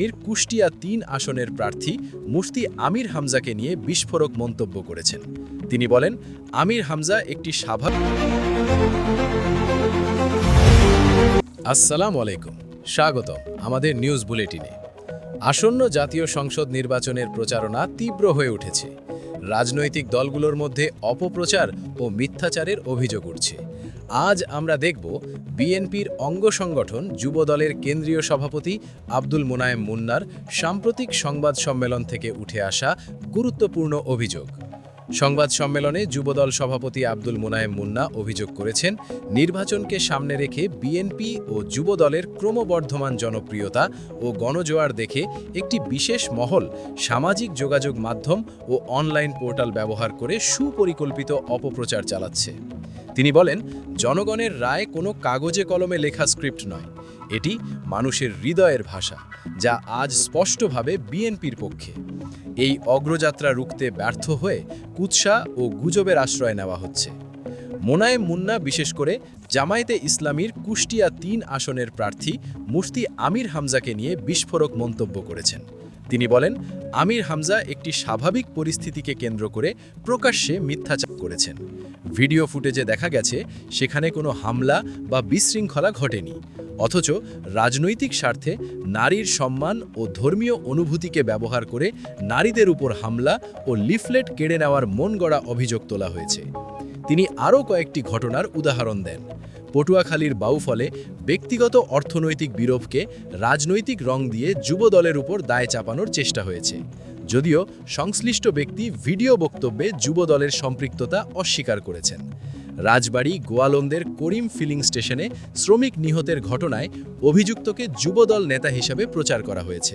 এর কুষ্টিয়া ৩ আসনের প্রার্থী মুফতি আমির হামজাকে নিয়ে বিস্ফোরক মন্তব্য করেছেন। তিনি বলেন, আমির হামজা একটি স্বাভাবিক। আসসালামু আলাইকুম, স্বাগতম আমাদের নিউজ বুলেটিনে। আসন্ন জাতীয় সংসদ নির্বাচনের প্রচারণা তীব্র হয়ে উঠেছে। রাজনৈতিক দলগুলোর মধ্যে অপপ্রচার ও মিথ্যাচারের অভিযোগ উঠছে। আজ আমরা দেখব বিএনপির অঙ্গ সংগঠন যুবদলের কেন্দ্রীয় সভাপতি আব্দুল মোনায়েম মুন্নার সাম্প্রতিক সংবাদ সম্মেলন থেকে উঠে আসা গুরুত্বপূর্ণ অভিযোগ। সংবাদ সম্মেলনে যুবদল সভাপতি আব্দুল মোনায়েম মুন্না অভিযোগ করেছেন, নির্বাচনকে সামনে রেখে বিএনপি ও যুবদলের ক্রমবর্ধমান জনপ্রিয়তা ও গণজোয়ার দেখে একটি বিশেষ মহল সামাজিক যোগাযোগ মাধ্যম ও অনলাইন পোর্টাল ব্যবহার করে সুপরিকল্পিত অপপ্রচার চালাচ্ছে। তিনি বলেন, জনগণের রায় কোনো কাগজে কলমে লেখা স্ক্রিপ্ট নয়, এটি মানুষের হৃদয়ের ভাষা, যা আজ স্পষ্টভাবে বিএনপির পক্ষে। এই অগ্রযাত্রা রুখতে ব্যর্থ হয়ে কুৎসা ও গুজবের আশ্রয় নেওয়া হচ্ছে। মোনায়েম মুন্না বিশেষ করে জামায়াতে ইসলামীর কুষ্টিয়া ৩ আসনের প্রার্থী মুফতি আমির হামজাকে নিয়ে বিস্ফোরক মন্তব্য করেছেন। তিনি বলেন, আমির হামজা একটি স্বাভাবিক পরিস্থিতিকে কেন্দ্র করে প্রকাশ্যে মিথ্যাচার করেছেন। ভিডিও ফুটেজে দেখা গেছে সেখানে কোনো হামলা বা বিশৃঙ্খলা ঘটেনি, অথচ রাজনৈতিক স্বার্থে নারীর সম্মান ও ধর্মীয় অনুভূতিকে ব্যবহার করে নারীদের উপর হামলা ও লিফলেট কেড়ে নেওয়ার মন গড়া অভিযোগ তোলা হয়েছে। তিনি আরও কয়েকটি ঘটনার উদাহরণ দেন। পটুয়াখালীর বাউফলে ব্যক্তিগত অর্থনৈতিক বিরোধকে রাজনৈতিক রং দিয়ে যুবদলের উপর দায় চাপানোর চেষ্টা হয়েছে, যদিও সংশ্লিষ্ট ব্যক্তি ভিডিও বক্তব্যে যুবদলের সম্পৃক্ততা অস্বীকার করেছেন। রাজবাড়ী গোয়ালন্দের করিম ফিলিং স্টেশনে শ্রমিক নিহতের ঘটনায় অভিযুক্তকে যুবদল নেতা হিসাবে প্রচার করা হয়েছে,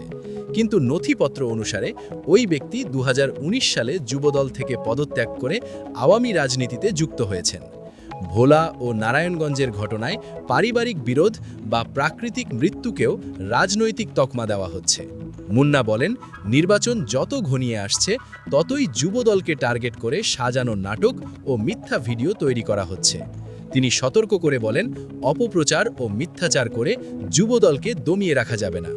কিন্তু নথিপত্র অনুসারে ওই ব্যক্তি ২০১৯ সালে যুবদল থেকে পদত্যাগ করে আওয়ামী রাজনীতিতে যুক্ত হয়েছেন। ভোলা ও নারায়ণগঞ্জের ঘটনায় পারিবারিক বিরোধ বা প্রাকৃতিক মৃত্যুকেও রাজনৈতিক তকমা দেওয়া হচ্ছে। মুন্না বলেন, নির্বাচন যত ঘনিয়ে আসছে ততই যুবদলকে টার্গেট করে সাজানো নাটক ও মিথ্যা ভিডিও তৈরি করা হচ্ছে। তিনি সতর্ক করে বলেন, অপপ্রচার ও মিথ্যাচার করে যুবদলকে দমিয়ে রাখা যাবে না।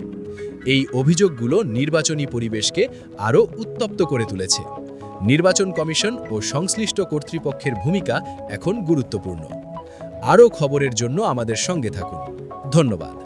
এই অভিযোগগুলো নির্বাচনী পরিবেশকে আরও উত্তপ্ত করে তুলেছে। নির্বাচন কমিশন ও সংশ্লিষ্ট কর্তৃপক্ষের ভূমিকা এখন গুরুত্বপূর্ণ। আরও খবরের জন্য আমাদের সঙ্গে থাকুন। ধন্যবাদ।